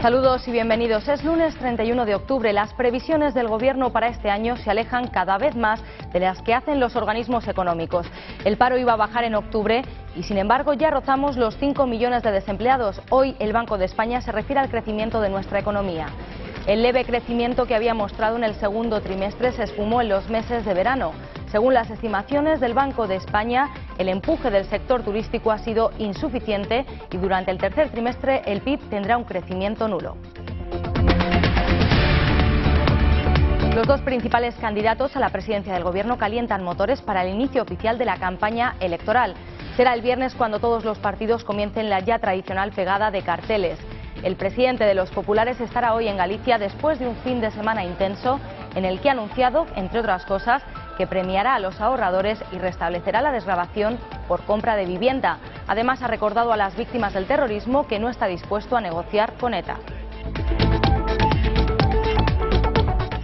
Saludos y bienvenidos. Es lunes 31 de octubre. Las previsiones del Gobierno para este año se alejan cada vez más de las que hacen los organismos económicos. El paro iba a bajar en octubre y, sin embargo, ya rozamos los 5 millones de desempleados. Hoy el Banco de España se refiere al crecimiento de nuestra economía. El leve crecimiento que había mostrado en el segundo trimestre se esfumó en los meses de verano. Según las estimaciones del Banco de España, el empuje del sector turístico ha sido insuficiente y durante el tercer trimestre el PIB tendrá un crecimiento nulo. Los dos principales candidatos a la presidencia del Gobierno calientan motores para el inicio oficial de la campaña electoral. Será el viernes cuando todos los partidos comiencen la ya tradicional pegada de carteles. El presidente de los populares estará hoy en Galicia después de un fin de semana intenso en el que ha anunciado, entre otras cosas, que premiará a los ahorradores y restablecerá la desgravación por compra de vivienda. Además, ha recordado a las víctimas del terrorismo que no está dispuesto a negociar con ETA.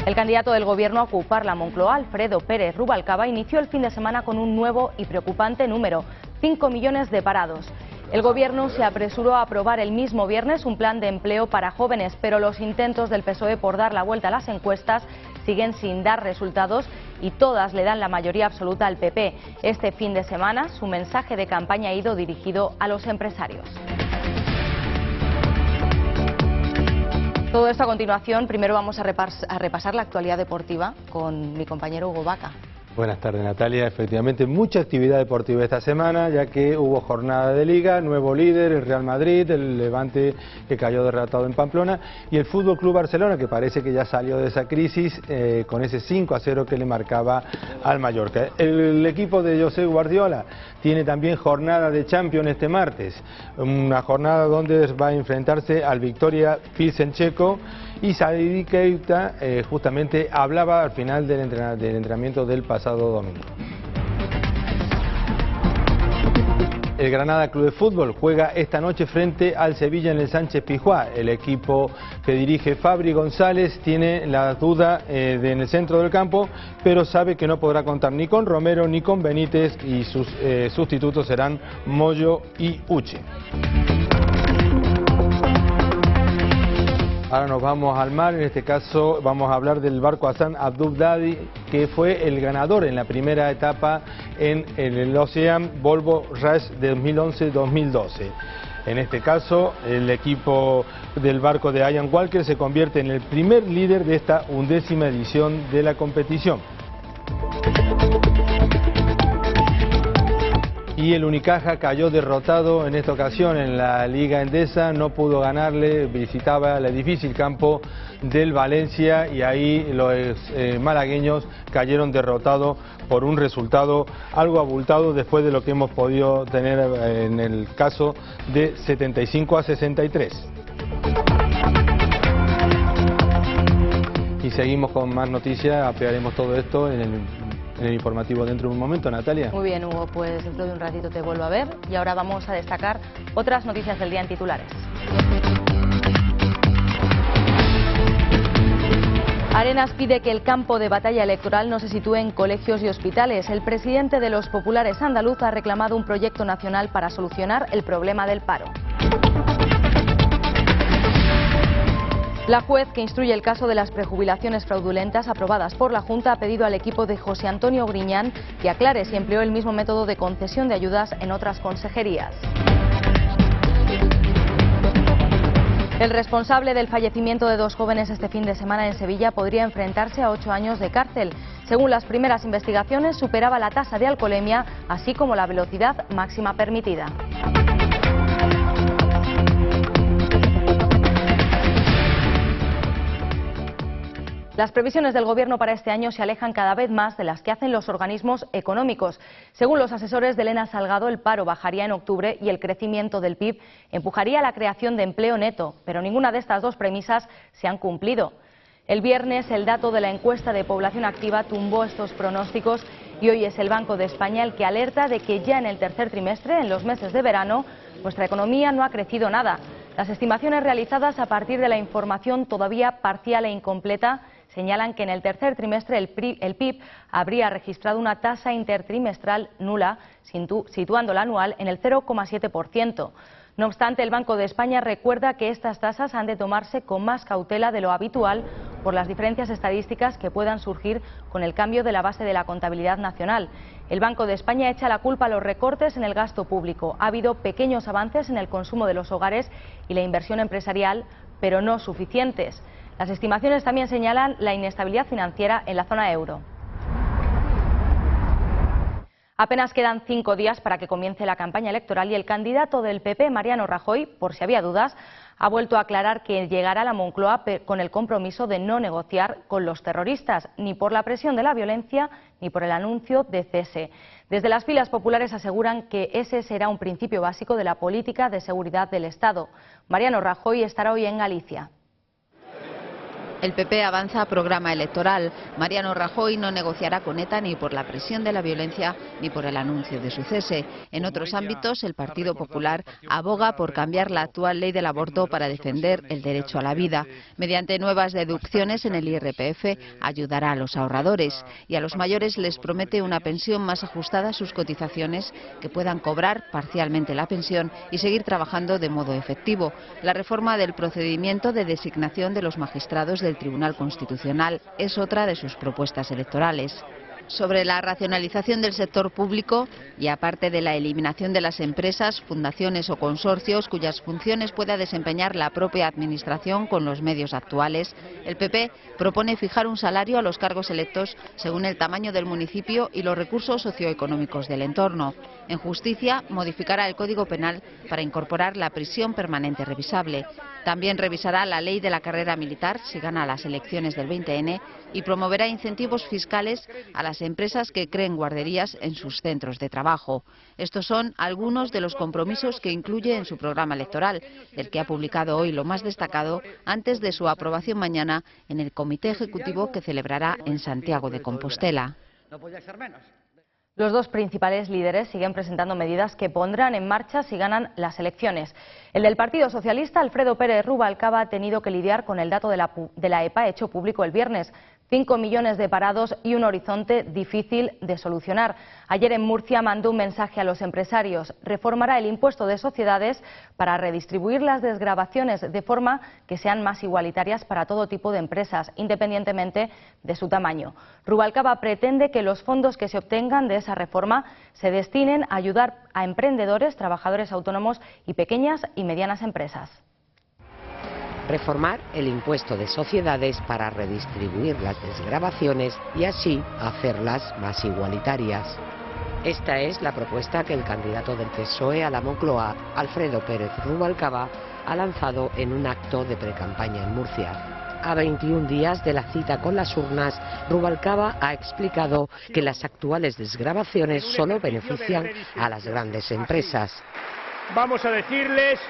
El candidato del Gobierno a ocupar la Moncloa, Alfredo Pérez Rubalcaba, inició el fin de semana con un nuevo y preocupante número: 5 millones de parados. El Gobierno se apresuró a aprobar el mismo viernes un plan de empleo para jóvenes, pero los intentos del PSOE por dar la vuelta a las encuestas siguen sin dar resultados y todas le dan la mayoría absoluta al PP. Este fin de semana su mensaje de campaña ha ido dirigido a los empresarios. Todo esto a continuación. Primero vamos a repasar la actualidad deportiva con mi compañero Hugo Vaca. Buenas tardes, Natalia. Efectivamente, mucha actividad deportiva esta semana, ya que hubo jornada de Liga, nuevo líder, el Real Madrid, el Levante que cayó derrotado en Pamplona y el Fútbol Club Barcelona, que parece que ya salió de esa crisis con ese 5-0 que le marcaba al Mallorca. El equipo de José Guardiola tiene también jornada de Champions este martes, una jornada donde va a enfrentarse al Victoria Pilsen checo. Y Saidi Keita justamente hablaba al final del entrenamiento del pasado domingo. El Granada Club de Fútbol juega esta noche frente al Sevilla en el Sánchez Pizjuán. El equipo que dirige Fabri González tiene la duda en el centro del campo, pero sabe que no podrá contar ni con Romero ni con Benítez y sus sustitutos serán Moyo y Uche. Ahora nos vamos al mar, en este caso vamos a hablar del barco Hassan Abdul Dadi, que fue el ganador en la primera etapa en el Ocean Volvo Race de 2011-2012. En este caso, el equipo del barco de Ian Walker se convierte en el primer líder de esta 11ª edición de la competición. Y el Unicaja cayó derrotado en esta ocasión en la Liga Endesa, no pudo ganarle, visitaba el difícil campo del Valencia y ahí los malagueños cayeron derrotados por un resultado algo abultado después de lo que hemos podido tener en el caso de 75-63. Y seguimos con más noticias, ampliaremos todo esto en el informativo dentro de un momento, Natalia. Muy bien, Hugo, pues dentro de un ratito te vuelvo a ver y ahora vamos a destacar otras noticias del día en titulares. Arenas pide que el campo de batalla electoral no se sitúe en colegios y hospitales. El presidente de los populares andaluz ha reclamado un proyecto nacional para solucionar el problema del paro. La juez que instruye el caso de las prejubilaciones fraudulentas aprobadas por la Junta ha pedido al equipo de José Antonio Griñán que aclare si empleó el mismo método de concesión de ayudas en otras consejerías. El responsable del fallecimiento de dos jóvenes este fin de semana en Sevilla podría enfrentarse a 8 años de cárcel. Según las primeras investigaciones, superaba la tasa de alcoholemia, así como la velocidad máxima permitida. Las previsiones del Gobierno para este año se alejan cada vez más de las que hacen los organismos económicos. Según los asesores de Elena Salgado, el paro bajaría en octubre y el crecimiento del PIB empujaría a la creación de empleo neto, pero ninguna de estas dos premisas se han cumplido. El viernes, el dato de la encuesta de población activa tumbó estos pronósticos y hoy es el Banco de España el que alerta de que ya en el tercer trimestre, en los meses de verano, nuestra economía no ha crecido nada. Las estimaciones realizadas a partir de la información todavía parcial e incompleta señalan que en el tercer trimestre el PIB habría registrado una tasa intertrimestral nula, situando la anual en el 0,7%. No obstante, el Banco de España recuerda que estas tasas han de tomarse con más cautela de lo habitual por las diferencias estadísticas que puedan surgir con el cambio de la base de la contabilidad nacional. El Banco de España echa la culpa a los recortes en el gasto público. Ha habido pequeños avances en el consumo de los hogares y la inversión empresarial, pero no suficientes. Las estimaciones también señalan la inestabilidad financiera en la zona euro. Apenas quedan 5 días para que comience la campaña electoral y el candidato del PP, Mariano Rajoy, por si había dudas, ha vuelto a aclarar que llegará a la Moncloa con el compromiso de no negociar con los terroristas, ni por la presión de la violencia ni por el anuncio de cese. Desde las filas populares aseguran que ese será un principio básico de la política de seguridad del Estado. Mariano Rajoy estará hoy en Galicia. El PP avanza a programa electoral. Mariano Rajoy no negociará con ETA ni por la presión de la violencia ni por el anuncio de su cese. En otros ámbitos, el Partido Popular aboga por cambiar la actual ley del aborto para defender el derecho a la vida. Mediante nuevas deducciones en el IRPF ayudará a los ahorradores y a los mayores les promete una pensión más ajustada a sus cotizaciones, que puedan cobrar parcialmente la pensión y seguir trabajando de modo efectivo. La reforma del procedimiento de designación de los magistrados del Tribunal Constitucional es otra de sus propuestas electorales. Sobre la racionalización del sector público y aparte de la eliminación de las empresas, fundaciones o consorcios cuyas funciones pueda desempeñar la propia administración con los medios actuales, el PP propone fijar un salario a los cargos electos según el tamaño del municipio y los recursos socioeconómicos del entorno. En justicia, modificará el Código Penal para incorporar la prisión permanente revisable. También revisará la ley de la carrera militar si gana las elecciones del 20N y promoverá incentivos fiscales a las empresas que creen guarderías en sus centros de trabajo. Estos son algunos de los compromisos que incluye en su programa electoral, del que ha publicado hoy lo más destacado antes de su aprobación mañana en el Comité Ejecutivo que celebrará en Santiago de Compostela. Los dos principales líderes siguen presentando medidas que pondrán en marcha si ganan las elecciones. El del Partido Socialista, Alfredo Pérez Rubalcaba, ha tenido que lidiar con el dato de la EPA hecho público el viernes. 5 millones de parados y un horizonte difícil de solucionar. Ayer en Murcia mandó un mensaje a los empresarios. Reformará el impuesto de sociedades para redistribuir las desgravaciones de forma que sean más igualitarias para todo tipo de empresas, independientemente de su tamaño. Rubalcaba pretende que los fondos que se obtengan de esa reforma se destinen a ayudar a emprendedores, trabajadores autónomos y pequeñas y medianas empresas. Reformar el impuesto de sociedades para redistribuir las desgravaciones y así hacerlas más igualitarias. Esta es la propuesta que el candidato del PSOE a la Moncloa, Alfredo Pérez Rubalcaba, ha lanzado en un acto de precampaña en Murcia. A 21 días de la cita con las urnas, Rubalcaba ha explicado que las actuales desgravaciones solo benefician a las grandes empresas. Vamos a decirles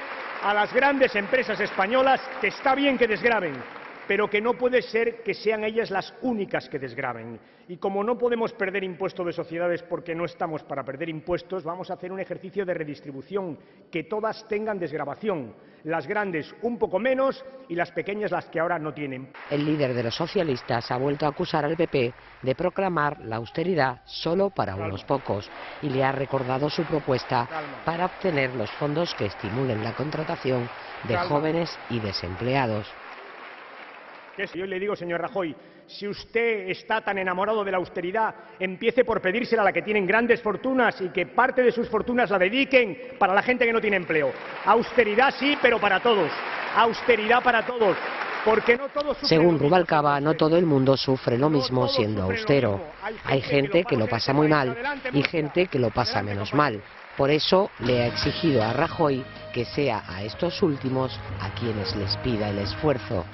a las grandes empresas españolas que está bien que desgraven, pero que no puede ser que sean ellas las únicas que desgraven. Y como no podemos perder impuesto de sociedades porque no estamos para perder impuestos, vamos a hacer un ejercicio de redistribución, que todas tengan desgravación, las grandes un poco menos y las pequeñas las que ahora no tienen. El líder de los socialistas ha vuelto a acusar al PP de proclamar la austeridad solo para unos pocos y le ha recordado su propuesta para obtener los fondos que estimulen la contratación de jóvenes y desempleados. Yo le digo, señor Rajoy, si usted está tan enamorado de la austeridad, empiece por pedírsela a la que tienen grandes fortunas y que parte de sus fortunas la dediquen para la gente que no tiene empleo. Austeridad sí, pero para todos. Austeridad para todos. Porque no todos sufren. Según Rubalcaba, no todo el mundo sufre lo mismo siendo austero. Hay gente que lo pasa muy mal y gente que lo pasa menos mal. Por eso le ha exigido a Rajoy que sea a estos últimos a quienes les pida el esfuerzo.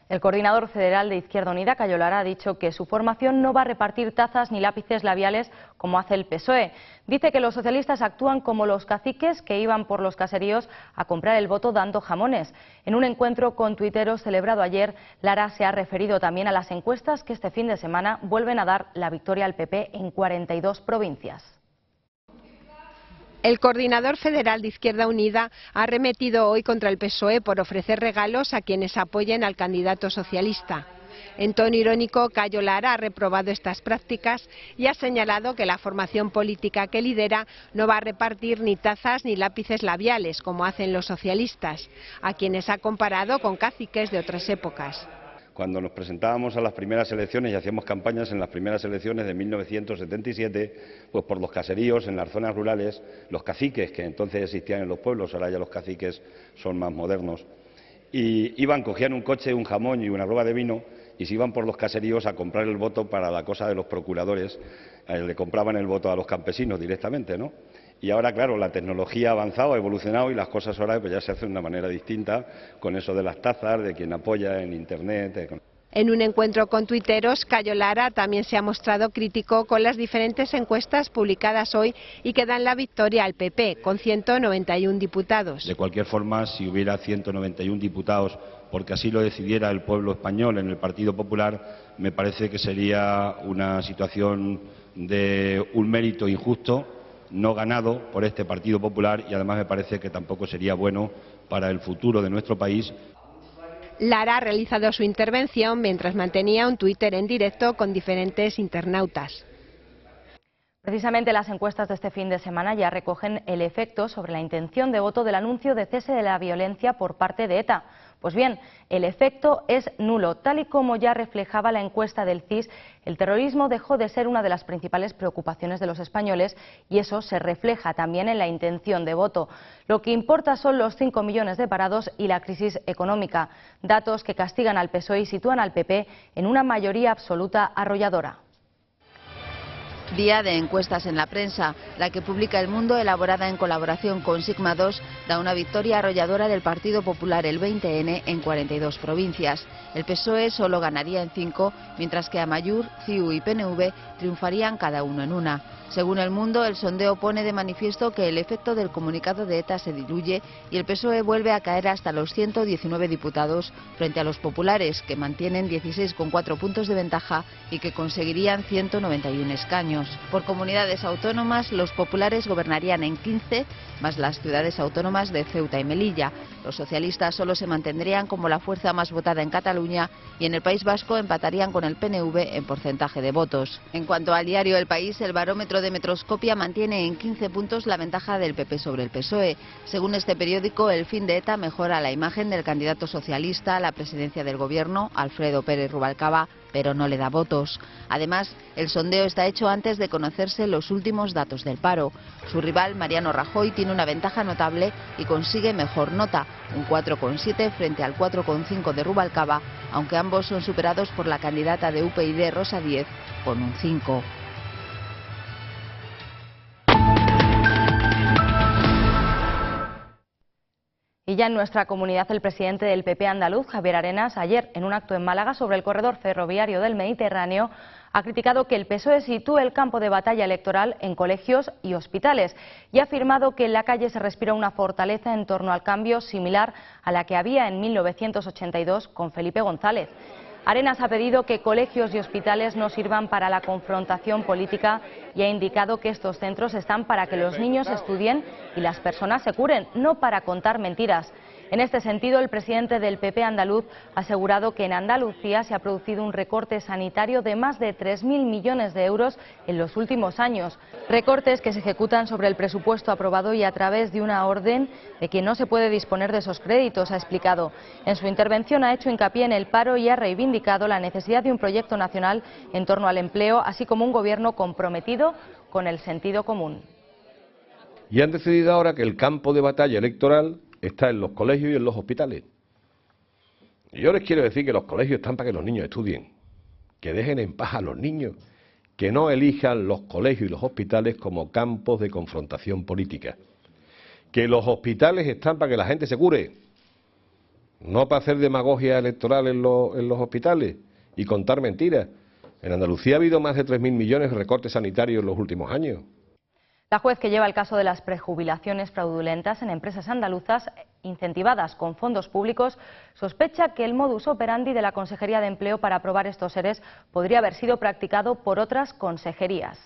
El coordinador federal de Izquierda Unida, Cayo Lara, ha dicho que su formación no va a repartir tazas ni lápices labiales como hace el PSOE. Dice que los socialistas actúan como los caciques que iban por los caseríos a comprar el voto dando jamones. En un encuentro con tuiteros celebrado ayer, Lara se ha referido también a las encuestas que este fin de semana vuelven a dar la victoria al PP en 42 provincias. El coordinador federal de Izquierda Unida ha arremetido hoy contra el PSOE por ofrecer regalos a quienes apoyen al candidato socialista. En tono irónico, Cayo Lara ha reprobado estas prácticas y ha señalado que la formación política que lidera no va a repartir ni tazas ni lápices labiales, como hacen los socialistas, a quienes ha comparado con caciques de otras épocas. Cuando nos presentábamos a las primeras elecciones y hacíamos campañas en las primeras elecciones de 1977, pues por los caseríos, en las zonas rurales, los caciques, que entonces existían en los pueblos, ahora ya los caciques son más modernos, y cogían un coche, un jamón y una roba de vino y se iban por los caseríos a comprar el voto para la cosa de los procuradores, le compraban el voto a los campesinos directamente, ¿no? Y ahora, claro, la tecnología ha avanzado, ha evolucionado y las cosas ahora pues ya se hacen de una manera distinta, con eso de las tazas, de quien apoya en Internet. En un encuentro con tuiteros, Cayo Lara también se ha mostrado crítico con las diferentes encuestas publicadas hoy y que dan la victoria al PP, con 191 diputados. De cualquier forma, si hubiera 191 diputados, porque así lo decidiera el pueblo español en el Partido Popular, me parece que sería una situación de un mérito injusto, no ganado por este Partido Popular, y además me parece que tampoco sería bueno para el futuro de nuestro país. Lara ha realizado su intervención mientras mantenía un Twitter en directo con diferentes internautas. Precisamente las encuestas de este fin de semana ya recogen el efecto sobre la intención de voto del anuncio de cese de la violencia por parte de ETA. Pues bien, el efecto es nulo. Tal y como ya reflejaba la encuesta del CIS, el terrorismo dejó de ser una de las principales preocupaciones de los españoles y eso se refleja también en la intención de voto. Lo que importa son los 5 millones de parados y la crisis económica, datos que castigan al PSOE y sitúan al PP en una mayoría absoluta arrolladora. Día de encuestas en la prensa. La que publica El Mundo, elaborada en colaboración con Sigma 2, da una victoria arrolladora del Partido Popular el 20N en 42 provincias. El PSOE solo ganaría en 5, mientras que Amaiur, CiU y PNV triunfarían cada uno en una. Según El Mundo, el sondeo pone de manifiesto que el efecto del comunicado de ETA se diluye y el PSOE vuelve a caer hasta los 119 diputados frente a los populares, que mantienen 16,4 puntos de ventaja y que conseguirían 191 escaños. Por comunidades autónomas, los populares gobernarían en 15, más las ciudades autónomas de Ceuta y Melilla. Los socialistas solo se mantendrían como la fuerza más votada en Cataluña y en el País Vasco empatarían con el PNV en porcentaje de votos. En cuanto al diario El País, el barómetro de Metroscopia mantiene en 15 puntos la ventaja del PP sobre el PSOE. Según este periódico, el fin de ETA mejora la imagen del candidato socialista a la presidencia del gobierno, Alfredo Pérez Rubalcaba, pero no le da votos. Además, el sondeo está hecho antes de conocerse los últimos datos del paro. Su rival, Mariano Rajoy, tiene una ventaja notable y consigue mejor nota, un 4,7 frente al 4,5 de Rubalcaba, aunque ambos son superados por la candidata de UPyD, Rosa Díez, con un 5. Y ya en nuestra comunidad, el presidente del PP andaluz, Javier Arenas, ayer en un acto en Málaga sobre el corredor ferroviario del Mediterráneo, ha criticado que el PSOE sitúe el campo de batalla electoral en colegios y hospitales y ha afirmado que en la calle se respira una fortaleza en torno al cambio similar a la que había en 1982 con Felipe González. Arenas ha pedido que colegios y hospitales no sirvan para la confrontación política y ha indicado que estos centros están para que los niños estudien y las personas se curen, no para contar mentiras. En este sentido, el presidente del PP andaluz ha asegurado que en Andalucía se ha producido un recorte sanitario de más de 3.000 millones de euros en los últimos años. Recortes que se ejecutan sobre el presupuesto aprobado y a través de una orden de que no se puede disponer de esos créditos, ha explicado. En su intervención ha hecho hincapié en el paro y ha reivindicado la necesidad de un proyecto nacional en torno al empleo, así como un gobierno comprometido con el sentido común. Y han decidido ahora que el campo de batalla electoral está en los colegios y en los hospitales. Y yo les quiero decir que los colegios están para que los niños estudien, que dejen en paz a los niños, que no elijan los colegios y los hospitales como campos de confrontación política, que los hospitales están para que la gente se cure, no para hacer demagogia electoral en los hospitales y contar mentiras. En Andalucía ha habido más de 3.000 millones de recortes sanitarios en los últimos años. La juez que lleva el caso de las prejubilaciones fraudulentas en empresas andaluzas incentivadas con fondos públicos sospecha que el modus operandi de la Consejería de Empleo para aprobar estos EREs podría haber sido practicado por otras consejerías.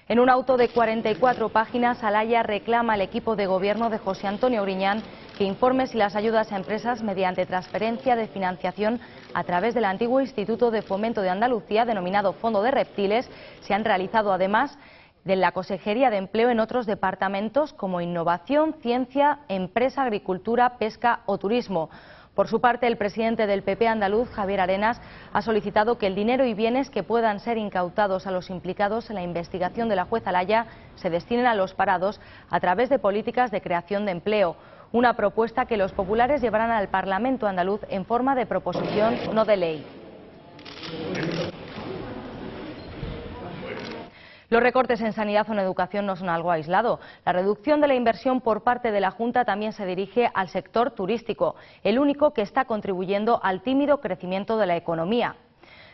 En un auto de 44 páginas, Alaya reclama al equipo de gobierno de José Antonio Griñán que informe si las ayudas a empresas mediante transferencia de financiación a través del antiguo Instituto de Fomento de Andalucía, denominado Fondo de Reptiles, se han realizado además de la Consejería de Empleo en otros departamentos como Innovación, Ciencia, Empresa, Agricultura, Pesca o Turismo. Por su parte, el presidente del PP andaluz, Javier Arenas, ha solicitado que el dinero y bienes que puedan ser incautados a los implicados en la investigación de la juez Alaya se destinen a los parados a través de políticas de creación de empleo. Una propuesta que los populares llevarán al Parlamento andaluz en forma de proposición, no de ley. Los recortes en sanidad o en educación no son algo aislado. La reducción de la inversión por parte de la Junta también se dirige al sector turístico, el único que está contribuyendo al tímido crecimiento de la economía.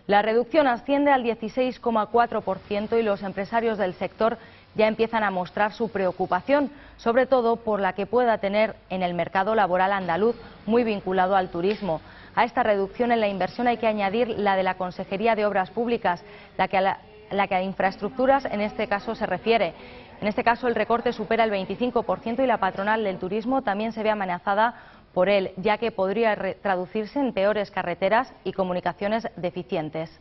La reducción asciende al 16,4% y los empresarios del sector ya empiezan a mostrar su preocupación, sobre todo por la que pueda tener en el mercado laboral andaluz, muy vinculado al turismo. A esta reducción en la inversión hay que añadir la de la Consejería de Obras Públicas, la que a infraestructuras en este caso se refiere. En este caso el recorte supera el 25% y la patronal del turismo también se ve amenazada por él, ya que podría traducirse en peores carreteras y comunicaciones deficientes.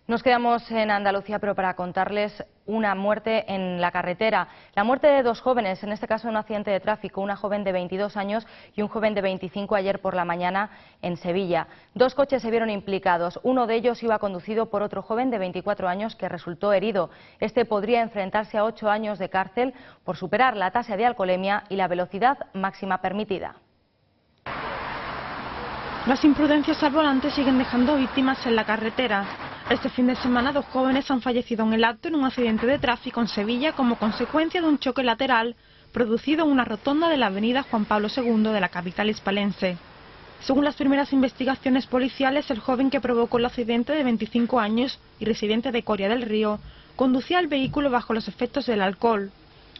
Nos quedamos en Andalucía, pero para contarles una muerte en la carretera. La muerte de dos jóvenes, en este caso en un accidente de tráfico, una joven de 22 años y un joven de 25 ayer por la mañana en Sevilla. Dos coches se vieron implicados. Uno de ellos iba conducido por otro joven de 24 años que resultó herido. Este podría enfrentarse a 8 años de cárcel por superar la tasa de alcoholemia y la velocidad máxima permitida. Las imprudencias al volante siguen dejando víctimas en la carretera. Este fin de semana, dos jóvenes han fallecido en el acto en un accidente de tráfico en Sevilla como consecuencia de un choque lateral producido en una rotonda de la avenida Juan Pablo II de la capital hispalense. Según las primeras investigaciones policiales, el joven que provocó el accidente, de 25 años y residente de Coria del Río, conducía el vehículo bajo los efectos del alcohol.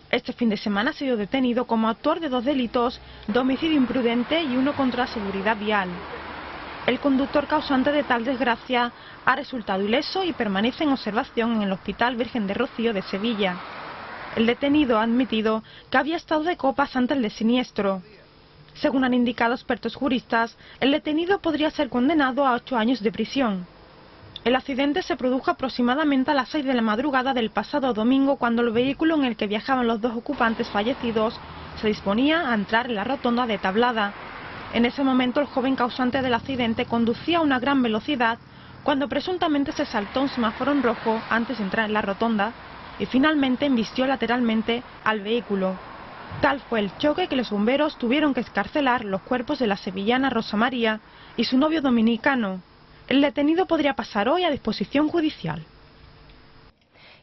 Este fin de semana ha sido detenido como autor de dos delitos de homicidio imprudente y uno contra la seguridad vial. El conductor causante de tal desgracia ha resultado ileso y permanece en observación en el Hospital Virgen de Rocío de Sevilla. El detenido ha admitido que había estado de copas antes del siniestro. Según han indicado expertos juristas, el detenido podría ser condenado a 8 años de prisión. El accidente se produjo aproximadamente a las 6 de la madrugada del pasado domingo, cuando el vehículo en el que viajaban los dos ocupantes fallecidos se disponía a entrar en la rotonda de Tablada. En ese momento el joven causante del accidente conducía a una gran velocidad cuando presuntamente se saltó un semáforo en rojo antes de entrar en la rotonda y finalmente embistió lateralmente al vehículo. Tal fue el choque que los bomberos tuvieron que excarcelar los cuerpos de la sevillana Rosa María y su novio dominicano. El detenido podría pasar hoy a disposición judicial.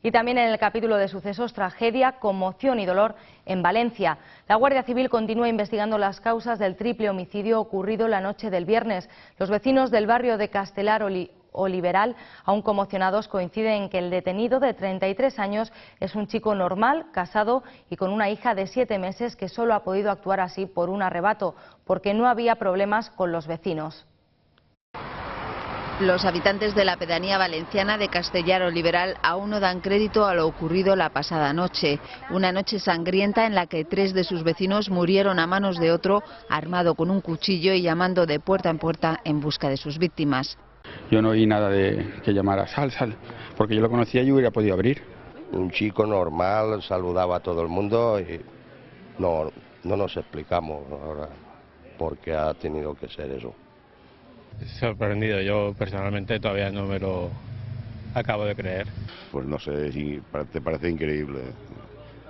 Y también en el capítulo de sucesos, tragedia, conmoción y dolor en Valencia. La Guardia Civil continúa investigando las causas del triple homicidio ocurrido la noche del viernes. Los vecinos del barrio de Castelar Oliveral, aún conmocionados, coinciden en que el detenido, de 33 años, es un chico normal, casado y con una hija de 7 meses que solo ha podido actuar así por un arrebato, porque no había problemas con los vecinos. Los habitantes de la pedanía valenciana de Castellar Oliveral aún no dan crédito a lo ocurrido la pasada noche. Una noche sangrienta en la que 3 de sus vecinos murieron a manos de otro armado con un cuchillo y llamando de puerta en puerta en busca de sus víctimas. Yo no oí nada de que llamara sal, porque yo lo conocía y hubiera podido abrir. Un chico normal, saludaba a todo el mundo y no nos explicamos ahora por qué ha tenido que ser eso. Sorprendido, yo personalmente todavía no me lo acabo de creer. Pues no sé, si te parece increíble.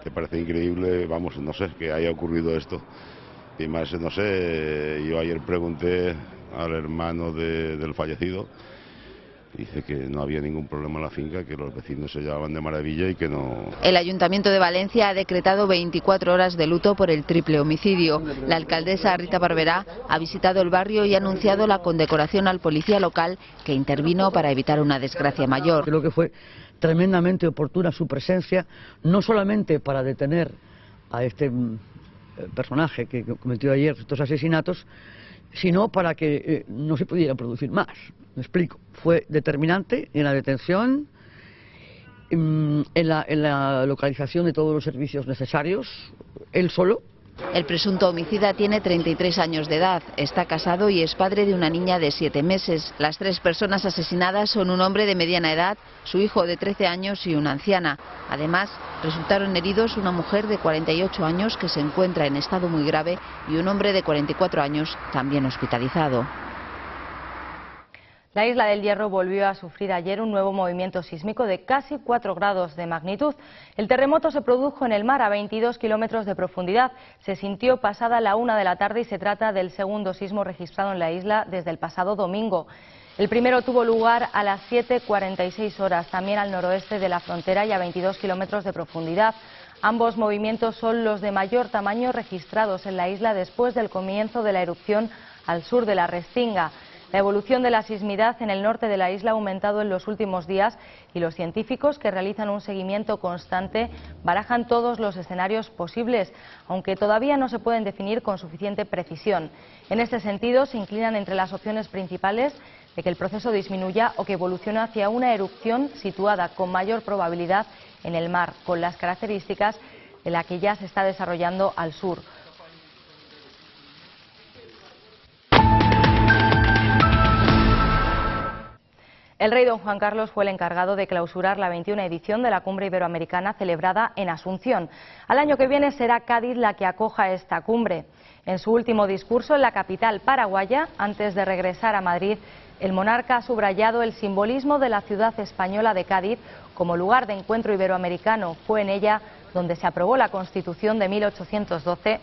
Te parece increíble, vamos, no sé, que haya ocurrido esto. Y más, no sé, yo ayer pregunté al hermano del fallecido, dice que no había ningún problema en la finca, que los vecinos se llevaban de maravilla y que no... El Ayuntamiento de Valencia ha decretado 24 horas de luto por el triple homicidio. La alcaldesa Rita Barberá ha visitado el barrio y ha anunciado la condecoración al policía local que intervino para evitar una desgracia mayor. Creo que fue tremendamente oportuna su presencia, no solamente para detener a este personaje que cometió ayer estos asesinatos, sino para que no se pudiera producir más. Me explico, fue determinante en la detención en la localización de todos los servicios necesarios, él solo. El presunto homicida tiene 33 años de edad, está casado y es padre de una niña de 7 meses. Las 3 personas asesinadas son un hombre de mediana edad, su hijo de 13 años y una anciana. Además, resultaron heridos una mujer de 48 años que se encuentra en estado muy grave y un hombre de 44 años también hospitalizado. La isla del Hierro volvió a sufrir ayer un nuevo movimiento sísmico de casi 4 grados de magnitud. El terremoto se produjo en el mar a 22 kilómetros de profundidad. Se sintió pasada la 1 de la tarde y se trata del segundo sismo registrado en la isla desde el pasado domingo. El primero tuvo lugar a las 7:46 horas, también al noroeste de la frontera y a 22 kilómetros de profundidad. Ambos movimientos son los de mayor tamaño registrados en la isla después del comienzo de la erupción al sur de la Restinga. La evolución de la sismidad en el norte de la isla ha aumentado en los últimos días y los científicos, que realizan un seguimiento constante, barajan todos los escenarios posibles, aunque todavía no se pueden definir con suficiente precisión. En este sentido, se inclinan entre las opciones principales de que el proceso disminuya o que evolucione hacia una erupción situada con mayor probabilidad en el mar, con las características de la que ya se está desarrollando al sur. El rey don Juan Carlos fue el encargado de clausurar la 21ª edición de la Cumbre Iberoamericana celebrada en Asunción. Al año que viene será Cádiz la que acoja esta cumbre. En su último discurso en la capital paraguaya, antes de regresar a Madrid, el monarca ha subrayado el simbolismo de la ciudad española de Cádiz como lugar de encuentro iberoamericano. Fue en ella donde se aprobó la Constitución de 1812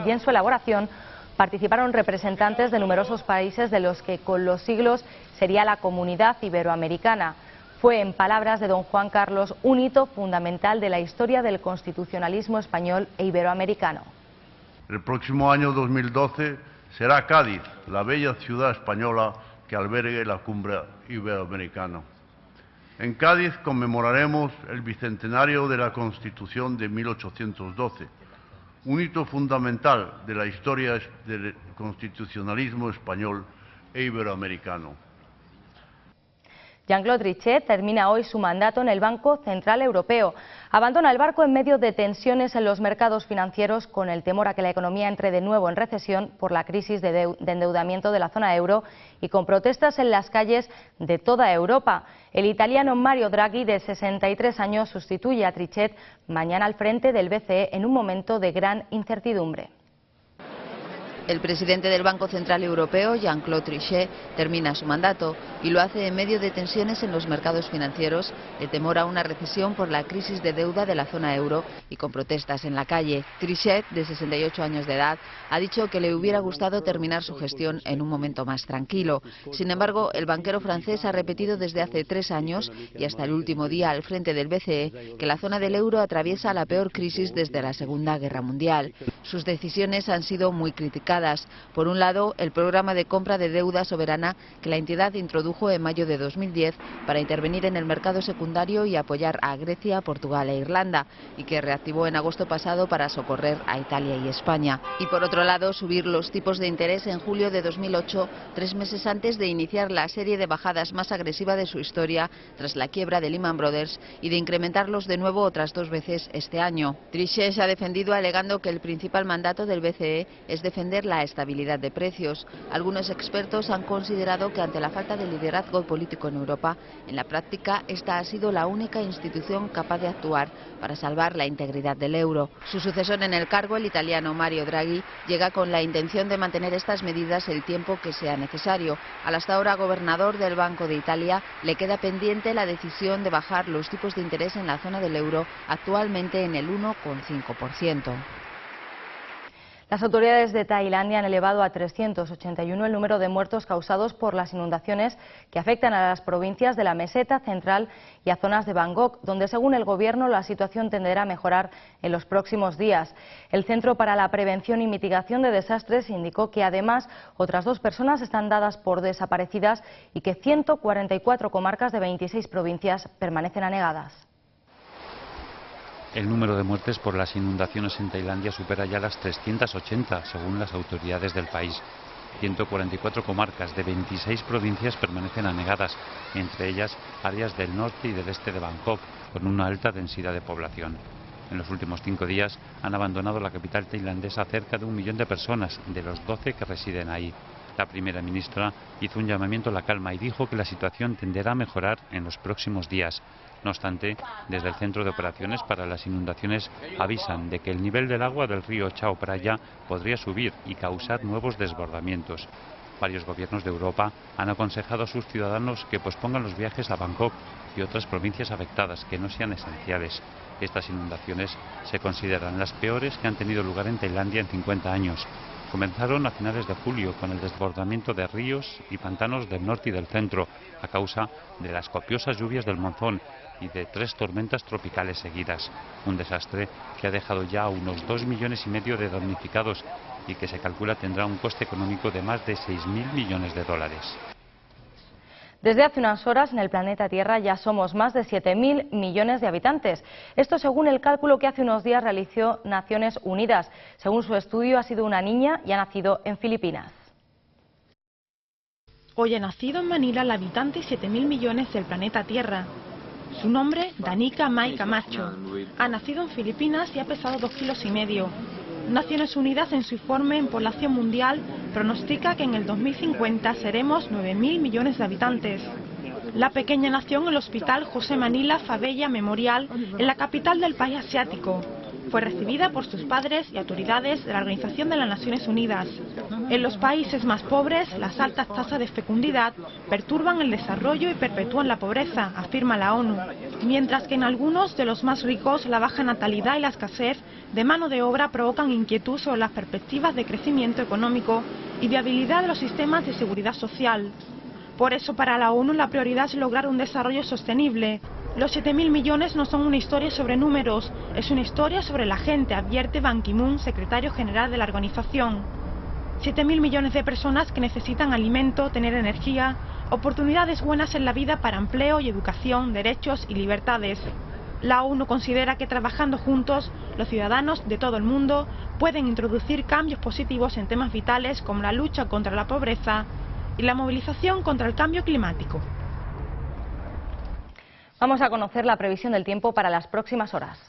y en su elaboración participaron representantes de numerosos países de los que con los siglos sería la Comunidad Iberoamericana. Fue, en palabras de don Juan Carlos, un hito fundamental de la historia del constitucionalismo español e iberoamericano. El próximo año 2012 será Cádiz, la bella ciudad española que albergue la Cumbre Iberoamericana. En Cádiz conmemoraremos el bicentenario de la Constitución de 1812, un hito fundamental de la historia del constitucionalismo español e iberoamericano. Jean-Claude Trichet termina hoy su mandato en el Banco Central Europeo. Abandona el barco en medio de tensiones en los mercados financieros, con el temor a que la economía entre de nuevo en recesión por la crisis de endeudamiento de la zona euro y con protestas en las calles de toda Europa. El italiano Mario Draghi, de 63 años, sustituye a Trichet mañana al frente del BCE en un momento de gran incertidumbre. El presidente del Banco Central Europeo, Jean-Claude Trichet, termina su mandato y lo hace en medio de tensiones en los mercados financieros, de temor a una recesión por la crisis de deuda de la zona euro y con protestas en la calle. Trichet, de 68 años de edad, ha dicho que le hubiera gustado terminar su gestión en un momento más tranquilo. Sin embargo, el banquero francés ha repetido desde hace 3 años y hasta el último día al frente del BCE que la zona del euro atraviesa la peor crisis desde la Segunda Guerra Mundial. Sus decisiones han sido muy criticadas. Por un lado, el programa de compra de deuda soberana que la entidad introdujo en mayo de 2010 para intervenir en el mercado secundario y apoyar a Grecia, Portugal e Irlanda, y que reactivó en agosto pasado para socorrer a Italia y España. Y por otro lado, subir los tipos de interés en julio de 2008, 3 meses antes de iniciar la serie de bajadas más agresiva de su historia tras la quiebra de Lehman Brothers, y de incrementarlos de nuevo otras 2 veces este año. Trichet se ha defendido alegando que el principal mandato del BCE es defender la estabilidad de precios. Algunos expertos han considerado que ante la falta de liderazgo político en Europa, en la práctica esta ha sido la única institución capaz de actuar para salvar la integridad del euro. Su sucesor en el cargo, el italiano Mario Draghi, llega con la intención de mantener estas medidas el tiempo que sea necesario. Al hasta ahora gobernador del Banco de Italia le queda pendiente la decisión de bajar los tipos de interés en la zona del euro, actualmente en el 1,5%. Las autoridades de Tailandia han elevado a 381 el número de muertos causados por las inundaciones que afectan a las provincias de la meseta central y a zonas de Bangkok, donde según el gobierno la situación tenderá a mejorar en los próximos días. El Centro para la Prevención y Mitigación de Desastres indicó que además otras 2 personas están dadas por desaparecidas y que 144 comarcas de 26 provincias permanecen anegadas. El número de muertes por las inundaciones en Tailandia supera ya las 380, según las autoridades del país. 144 comarcas de 26 provincias permanecen anegadas, entre ellas áreas del norte y del este de Bangkok, con una alta densidad de población. En los últimos 5 días han abandonado la capital tailandesa cerca de 1 millón de personas, de los 12 que residen ahí. La primera ministra hizo un llamamiento a la calma y dijo que la situación tenderá a mejorar en los próximos días. No obstante, desde el Centro de Operaciones para las Inundaciones avisan de que el nivel del agua del río Chao Phraya podría subir y causar nuevos desbordamientos. Varios gobiernos de Europa han aconsejado a sus ciudadanos que pospongan los viajes a Bangkok y otras provincias afectadas que no sean esenciales. Estas inundaciones se consideran las peores que han tenido lugar en Tailandia en 50 años. Comenzaron a finales de julio con el desbordamiento de ríos y pantanos del norte y del centro a causa de las copiosas lluvias del monzón y de 3 tormentas tropicales seguidas. Un desastre que ha dejado ya unos 2,5 millones de damnificados y que se calcula tendrá un coste económico de más de 6.000 millones de dólares. Desde hace unas horas en el planeta Tierra ya somos más de 7.000 millones de habitantes. Esto según el cálculo que hace unos días realizó Naciones Unidas. Según su estudio ha sido una niña y ha nacido en Filipinas. Hoy ha nacido en Manila la habitante 7.000 millones del planeta Tierra. Su nombre, Danica Mai Camacho. Ha nacido en Filipinas y ha pesado 2,5 kilos. Naciones Unidas en su informe en población mundial pronostica que en el 2050 seremos 9.000 millones de habitantes. La pequeña nació en el Hospital José Manila Fabella Memorial en la capital del país asiático. Fue recibida por sus padres y autoridades de la Organización de las Naciones Unidas. En los países más pobres, las altas tasas de fecundidad perturban el desarrollo y perpetúan la pobreza, afirma la ONU. Mientras que en algunos de los más ricos, la baja natalidad y la escasez de mano de obra provocan inquietud sobre las perspectivas de crecimiento económico y viabilidad de los sistemas de seguridad social. Por eso, para la ONU, la prioridad es lograr un desarrollo sostenible. Los 7.000 millones no son una historia sobre números, es una historia sobre la gente, advierte Ban Ki-moon, secretario general de la organización. 7.000 millones de personas que necesitan alimento, tener energía, oportunidades buenas en la vida para empleo y educación, derechos y libertades. La ONU considera que trabajando juntos, los ciudadanos de todo el mundo pueden introducir cambios positivos en temas vitales como la lucha contra la pobreza y la movilización contra el cambio climático. Vamos a conocer la previsión del tiempo para las próximas horas.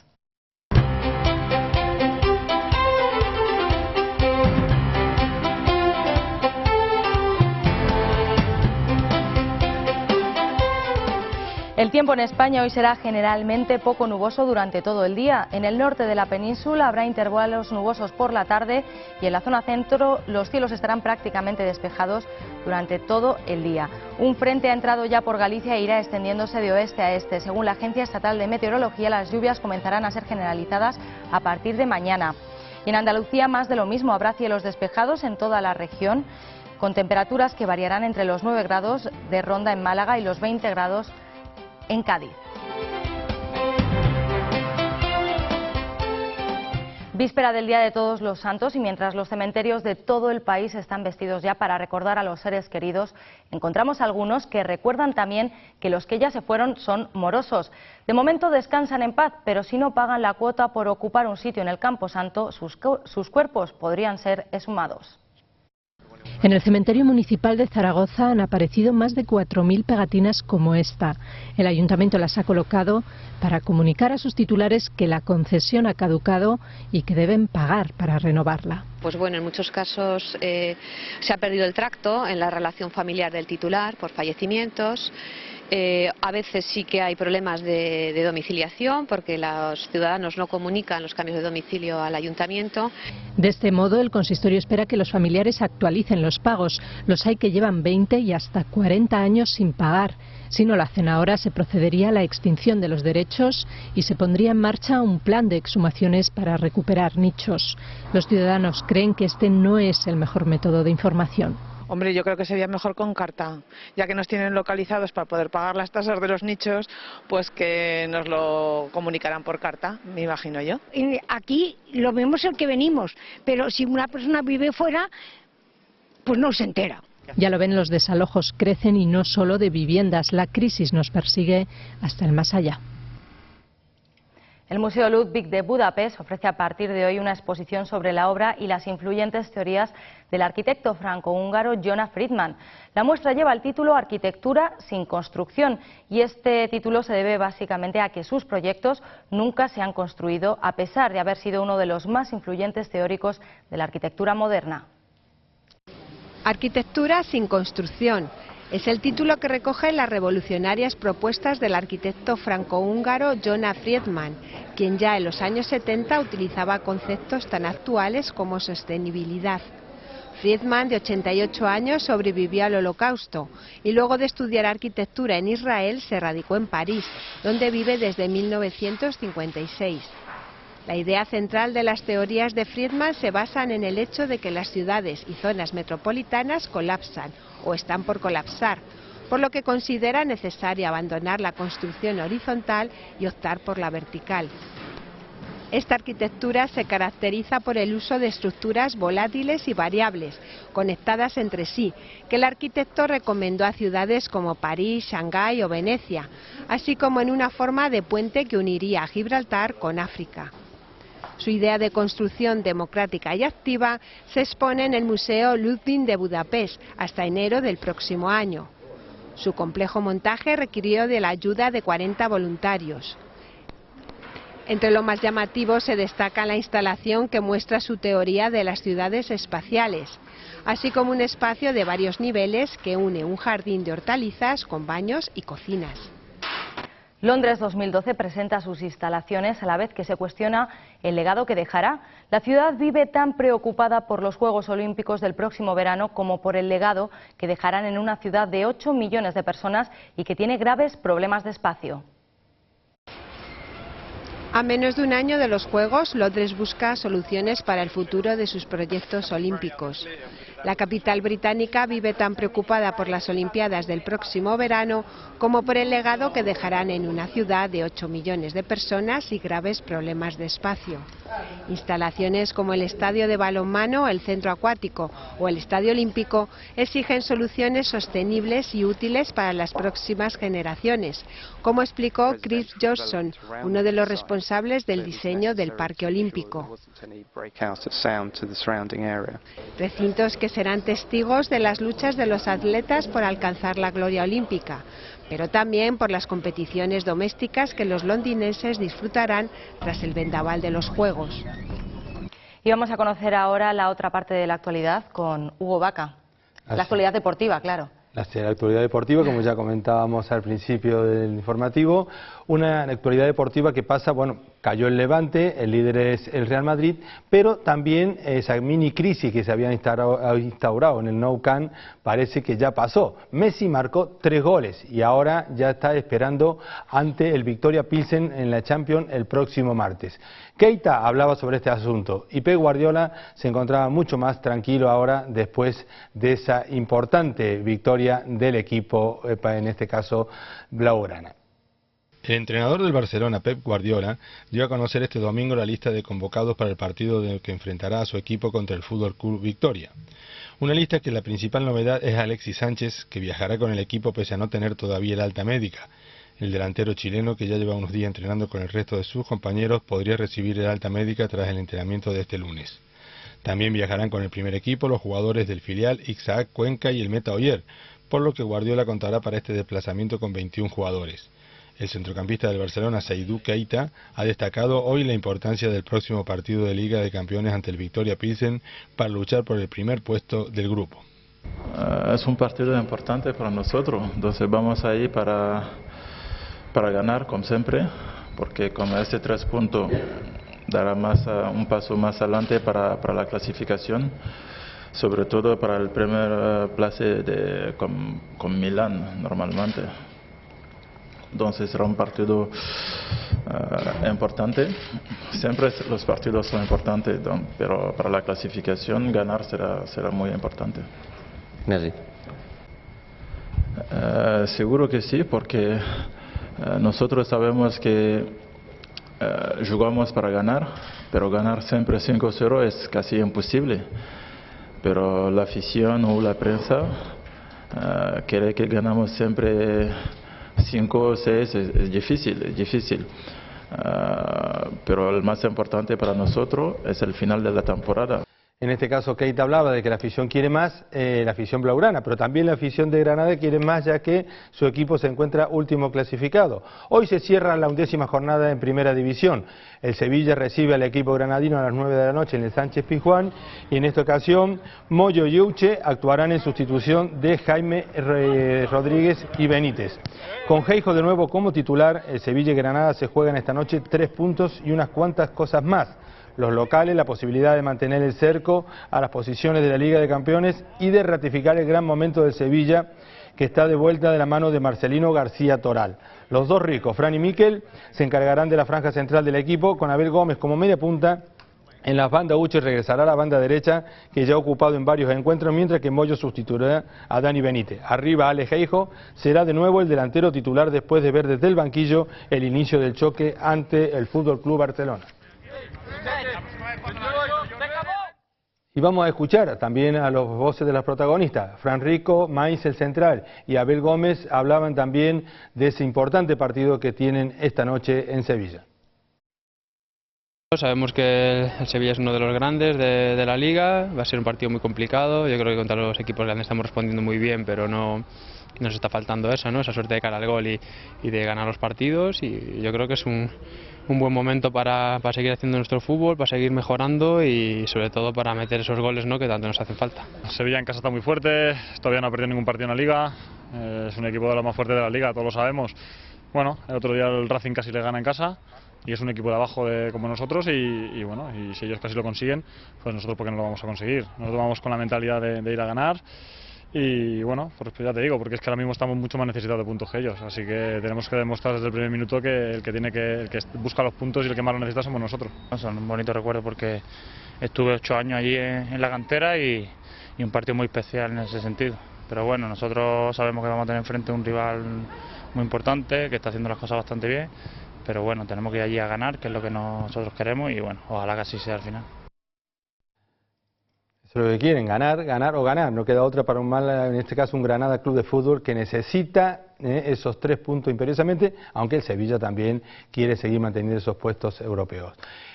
El tiempo en España hoy será generalmente poco nuboso durante todo el día. En el norte de la península habrá intervalos nubosos por la tarde y en la zona centro los cielos estarán prácticamente despejados durante todo el día. Un frente ha entrado ya por Galicia e irá extendiéndose de oeste a este. Según la Agencia Estatal de Meteorología, las lluvias comenzarán a ser generalizadas a partir de mañana. Y en Andalucía más de lo mismo, habrá cielos despejados en toda la región, con temperaturas que variarán entre los 9 grados de Ronda en Málaga y los 20 grados en Cádiz. Víspera del Día de Todos los Santos y mientras los cementerios de todo el país están vestidos ya para recordar a los seres queridos, encontramos algunos que recuerdan también que los que ya se fueron son morosos. De momento descansan en paz, pero si no pagan la cuota por ocupar un sitio en el Camposanto, sus cuerpos podrían ser exhumados. En el cementerio municipal de Zaragoza han aparecido más de 4.000 pegatinas como esta. El ayuntamiento las ha colocado para comunicar a sus titulares que la concesión ha caducado y que deben pagar para renovarla. Pues bueno, en muchos casos se ha perdido el tracto en la relación familiar del titular por fallecimientos. A veces sí que hay problemas de domiciliación porque los ciudadanos no comunican los cambios de domicilio al ayuntamiento. De este modo, el consistorio espera que los familiares actualicen los pagos. Los hay que llevan 20 y hasta 40 años sin pagar. Si no lo hacen ahora, se procedería a la extinción de los derechos y se pondría en marcha un plan de exhumaciones para recuperar nichos. Los ciudadanos creen que este no es el mejor método de información. Hombre, yo creo que sería mejor con carta, ya que nos tienen localizados para poder pagar las tasas de los nichos, pues que nos lo comunicarán por carta, me imagino yo. Aquí lo vemos el que venimos, pero si una persona vive fuera, pues no se entera. Ya lo ven, los desalojos crecen y no solo de viviendas, la crisis nos persigue hasta el más allá. El Museo Ludwig de Budapest ofrece a partir de hoy una exposición sobre la obra y las influyentes teorías del arquitecto franco-húngaro Jonas Friedman. La muestra lleva el título Arquitectura sin construcción y este título se debe básicamente a que sus proyectos nunca se han construido a pesar de haber sido uno de los más influyentes teóricos de la arquitectura moderna. Arquitectura sin construcción. Es el título que recoge las revolucionarias propuestas del arquitecto franco-húngaro Jonas Friedman, quien ya en los años 70 utilizaba conceptos tan actuales como sostenibilidad. Friedman, de 88 años, sobrevivió al Holocausto y luego de estudiar arquitectura en Israel se radicó en París, donde vive desde 1956. La idea central de las teorías de Friedman se basan en el hecho de que las ciudades y zonas metropolitanas colapsan o están por colapsar, por lo que considera necesario abandonar la construcción horizontal y optar por la vertical. Esta arquitectura se caracteriza por el uso de estructuras volátiles y variables, conectadas entre sí, que el arquitecto recomendó a ciudades como París, Shanghái o Venecia, así como en una forma de puente que uniría a Gibraltar con África. Su idea de construcción democrática y activa se expone en el Museo Ludwig de Budapest hasta enero del próximo año. Su complejo montaje requirió de la ayuda de 40 voluntarios. Entre lo más llamativo se destaca la instalación que muestra su teoría de las ciudades espaciales, así como un espacio de varios niveles que une un jardín de hortalizas con baños y cocinas. Londres 2012 presenta sus instalaciones a la vez que se cuestiona el legado que dejará. La ciudad vive tan preocupada por los Juegos Olímpicos del próximo verano como por el legado que dejarán en una ciudad de 8 millones de personas y que tiene graves problemas de espacio. A menos de un año de los Juegos, Londres busca soluciones para el futuro de sus proyectos olímpicos. La capital británica vive tan preocupada por las Olimpiadas del próximo verano como por el legado que dejarán en una ciudad de 8 millones de personas y graves problemas de espacio. Instalaciones como el estadio de balonmano, el centro acuático o el estadio olímpico exigen soluciones sostenibles y útiles para las próximas generaciones, como explicó Chris Johnson, uno de los responsables del diseño del Parque Olímpico. Recintos que serán testigos de las luchas de los atletas por alcanzar la gloria olímpica, pero también por las competiciones domésticas que los londinenses disfrutarán tras el vendaval de los Juegos. Y vamos a conocer ahora la otra parte de la actualidad con Hugo Vaca. La actualidad deportiva, claro. La actualidad deportiva, como ya comentábamos al principio del informativo, una actualidad deportiva que pasa, bueno, cayó el Levante, el líder es el Real Madrid, pero también esa mini crisis que se había instaurado en el Nou Camp parece que ya pasó. Messi marcó 3 goles y ahora ya está esperando ante el Victoria Pilsen en la Champions el próximo martes. Keita hablaba sobre este asunto y Pep Guardiola se encontraba mucho más tranquilo ahora después de esa importante victoria del equipo, en este caso blaugrana. El entrenador del Barcelona, Pep Guardiola, dio a conocer este domingo la lista de convocados para el partido que enfrentará a su equipo contra el Fútbol Club Victoria. Una lista que la principal novedad es Alexis Sánchez, que viajará con el equipo pese a no tener todavía el alta médica. El delantero chileno, que ya lleva unos días entrenando con el resto de sus compañeros, podría recibir el alta médica tras el entrenamiento de este lunes. También viajarán con el primer equipo los jugadores del filial Isaac Cuenca y el Meta Oyer, por lo que Guardiola contará para este desplazamiento con 21 jugadores. El centrocampista del Barcelona, Seydou Keita, ha destacado hoy la importancia del próximo partido de Liga de Campeones ante el Victoria Pilsen para luchar por el primer puesto del grupo. Es un partido importante para nosotros, entonces vamos ahí para ganar como siempre, porque con este 3 puntos dará un paso más adelante para la clasificación, sobre todo para el primer place con Milán normalmente. Entonces será un partido importante. Siempre los partidos son importantes, pero para la clasificación ganar será muy importante. Merci. Seguro que sí, porque nosotros sabemos que jugamos para ganar, pero ganar siempre 5-0 es casi imposible. Pero la afición o la prensa quiere que ganamos siempre 5 o 6, es difícil. pero el más importante para nosotros es el final de la temporada. En este caso, Keita hablaba de que la afición quiere más, la afición blaugrana, pero también la afición de Granada quiere más, ya que su equipo se encuentra último clasificado. Hoy se cierra la 11ª jornada en Primera División. El Sevilla recibe al equipo granadino a las 9 de la noche en el Sánchez Pizjuán, y en esta ocasión Moyo y Uche actuarán en sustitución de Jaime Rodríguez y Benítez. Con Geijo de nuevo como titular, el Sevilla y Granada se juegan esta noche 3 puntos y unas cuantas cosas más. Los locales, la posibilidad de mantener el cerco a las posiciones de la Liga de Campeones y de ratificar el gran momento del Sevilla, que está de vuelta de la mano de Marcelino García Toral. Los dos ricos, Fran y Miquel, se encargarán de la franja central del equipo, con Abel Gómez como media punta. En las bandas, Uche regresará a la banda derecha, que ya ha ocupado en varios encuentros, mientras que Moyo sustituirá a Dani Benítez. Arriba, Ale Geijo será de nuevo el delantero titular después de ver desde el banquillo el inicio del choque ante el Fútbol Club Barcelona. Y vamos a escuchar también a los voces de las protagonistas. Fran Rico, Maiz, el central, y Abel Gómez hablaban también de ese importante partido que tienen esta noche en Sevilla. Sabemos que el Sevilla es uno de los grandes de la Liga, va a ser un partido muy complicado. Yo creo que contra los equipos grandes estamos respondiendo muy bien, pero nos está faltando eso, ¿no? Esa suerte de cara al gol y de ganar los partidos, y yo creo que es un buen momento para seguir haciendo nuestro fútbol, para seguir mejorando y sobre todo para meter esos goles, ¿no?, que tanto nos hacen falta. Sevilla en casa está muy fuerte, todavía no ha perdido ningún partido en la Liga, es un equipo de los más fuertes de la Liga, todos lo sabemos. Bueno, el otro día el Racing casi le gana en casa y es un equipo de abajo como nosotros y bueno, y si ellos casi lo consiguen, pues nosotros ¿por qué no lo vamos a conseguir? Nosotros vamos con la mentalidad de ir a ganar. Y bueno, pues ya te digo, porque es que ahora mismo estamos mucho más necesitados de puntos que ellos, así que tenemos que demostrar desde el primer minuto que el que busca los puntos y el que más los necesita somos nosotros. Son un bonito recuerdo porque estuve 8 años allí en la cantera y un partido muy especial en ese sentido. Pero bueno, nosotros sabemos que vamos a tener enfrente un rival muy importante, que está haciendo las cosas bastante bien, pero bueno, tenemos que ir allí a ganar, que es lo que nosotros queremos, y bueno, ojalá que así sea al final. Eso es lo que quieren, ganar, ganar o ganar. No queda otra para en este caso un Granada Club de Fútbol que necesita esos 3 puntos imperiosamente, aunque el Sevilla también quiere seguir manteniendo esos puestos europeos.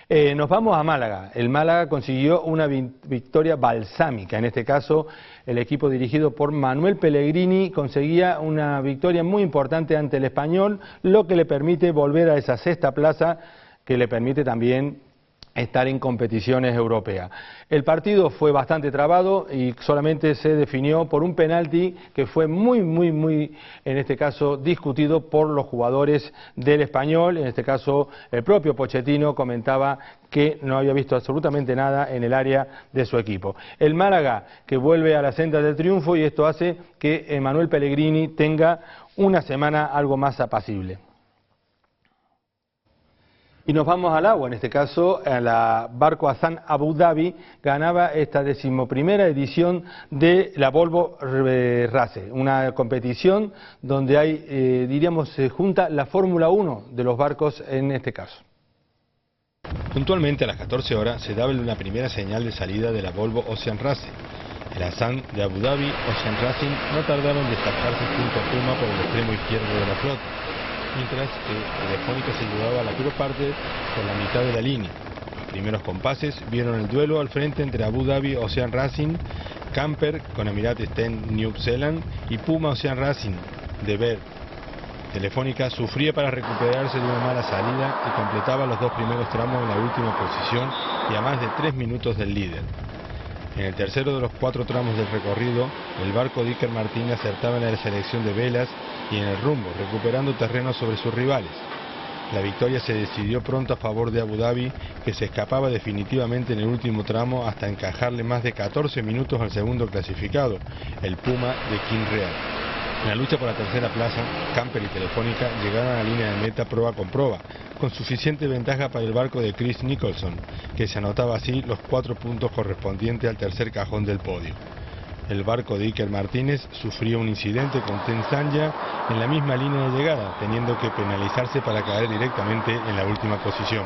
Nos vamos a Málaga. El Málaga consiguió una victoria balsámica. En este caso, el equipo dirigido por Manuel Pellegrini conseguía una victoria muy importante ante el Español, lo que le permite volver a esa 6ª plaza, que le permite también estar en competiciones europeas. El partido fue bastante trabado y solamente se definió por un penalti que fue muy, en este caso, discutido por los jugadores del Español. En este caso, el propio Pochettino comentaba que no había visto absolutamente nada en el área de su equipo. El Málaga, que vuelve a la senda del triunfo, y esto hace que Manuel Pellegrini tenga una semana algo más apacible. Y nos vamos al agua, en este caso, el barco Hassan Abu Dhabi ganaba esta 11ª edición de la Volvo Race, una competición donde hay, diríamos, se junta la Fórmula 1 de los barcos en este caso. Puntualmente a las 14 horas se daba una primera señal de salida de la Volvo Ocean Race. El Hassan de Abu Dhabi Ocean Racing no tardaba en destacarse junto a Puma por el extremo izquierdo de la flota, mientras que Telefónica se llevaba a la mayor parte por la mitad de la línea. Los primeros compases vieron el duelo al frente entre Abu Dhabi Ocean Racing, Camper con Emirates Ten New Zealand y Puma Ocean Racing de Ver. Telefónica sufría para recuperarse de una mala salida y completaba los 2 primeros tramos en la última posición y a más de 3 minutos del líder. En el tercero de los 4 tramos del recorrido, el barco Dicker Martínez acertaba en la selección de velas y en el rumbo, recuperando terreno sobre sus rivales. La victoria se decidió pronto a favor de Abu Dhabi, que se escapaba definitivamente en el último tramo hasta encajarle más de 14 minutos al segundo clasificado, el Puma de King Real. En la lucha por la tercera plaza, Camper y Telefónica llegaron a la línea de meta proa con proa, con suficiente ventaja para el barco de Chris Nicholson, que se anotaba así los 4 puntos correspondientes al tercer cajón del podio. El barco de Iker Martínez sufrió un incidente con Ten Sanya en la misma línea de llegada, teniendo que penalizarse para caer directamente en la última posición.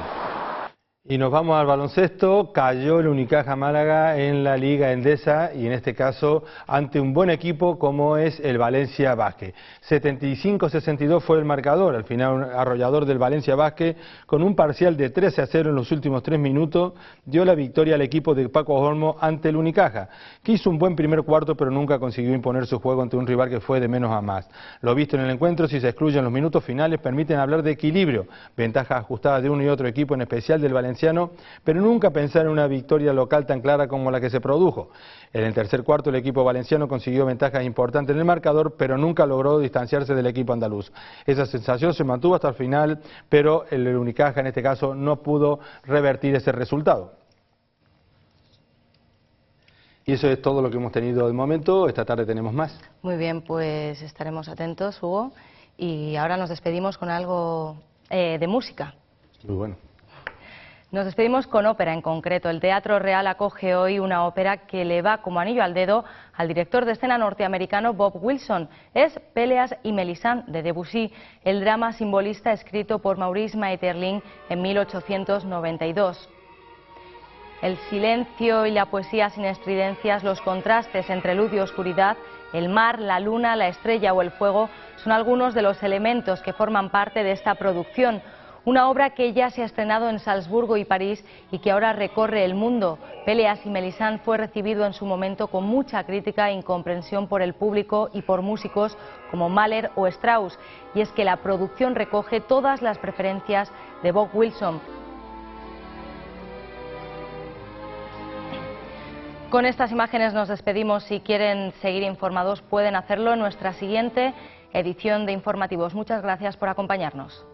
Y nos vamos al baloncesto. Cayó el Unicaja Málaga en la Liga Endesa y en este caso ante un buen equipo como es el Valencia Basket. 75-62 fue el marcador, al final un arrollador del Valencia Basket con un parcial de 13-0 en los últimos 3 minutos dio la victoria al equipo de Paco Olmo ante el Unicaja, que hizo un buen primer cuarto pero nunca consiguió imponer su juego ante un rival que fue de menos a más. Lo visto en el encuentro, si se excluyen los minutos finales, permiten hablar de equilibrio, ventajas ajustadas de uno y otro equipo, en especial del Valencia, pero nunca pensar en una victoria local tan clara como la que se produjo. En el tercer cuarto el equipo valenciano consiguió ventajas importantes en el marcador, pero nunca logró distanciarse del equipo andaluz. Esa sensación se mantuvo hasta el final, pero el Unicaja en este caso no pudo revertir ese resultado. Y eso es todo lo que hemos tenido de momento. Esta tarde tenemos más. Muy bien, pues estaremos atentos, Hugo. Y ahora nos despedimos con algo de música. Muy bueno. Nos despedimos con ópera en concreto. El Teatro Real acoge hoy una ópera que le va como anillo al dedo al director de escena norteamericano Bob Wilson. Es Péleas y Mélisande de Debussy, el drama simbolista escrito por Maurice Maeterlinck en 1892. El silencio y la poesía sin estridencias, los contrastes entre luz y oscuridad, el mar, la luna, la estrella o el fuego son algunos de los elementos que forman parte de esta producción. Una obra que ya se ha estrenado en Salzburgo y París y que ahora recorre el mundo. Péleas y Mélisande fue recibido en su momento con mucha crítica e incomprensión por el público y por músicos como Mahler o Strauss. Y es que la producción recoge todas las preferencias de Bob Wilson. Con estas imágenes nos despedimos. Si quieren seguir informados pueden hacerlo en nuestra siguiente edición de Informativos. Muchas gracias por acompañarnos.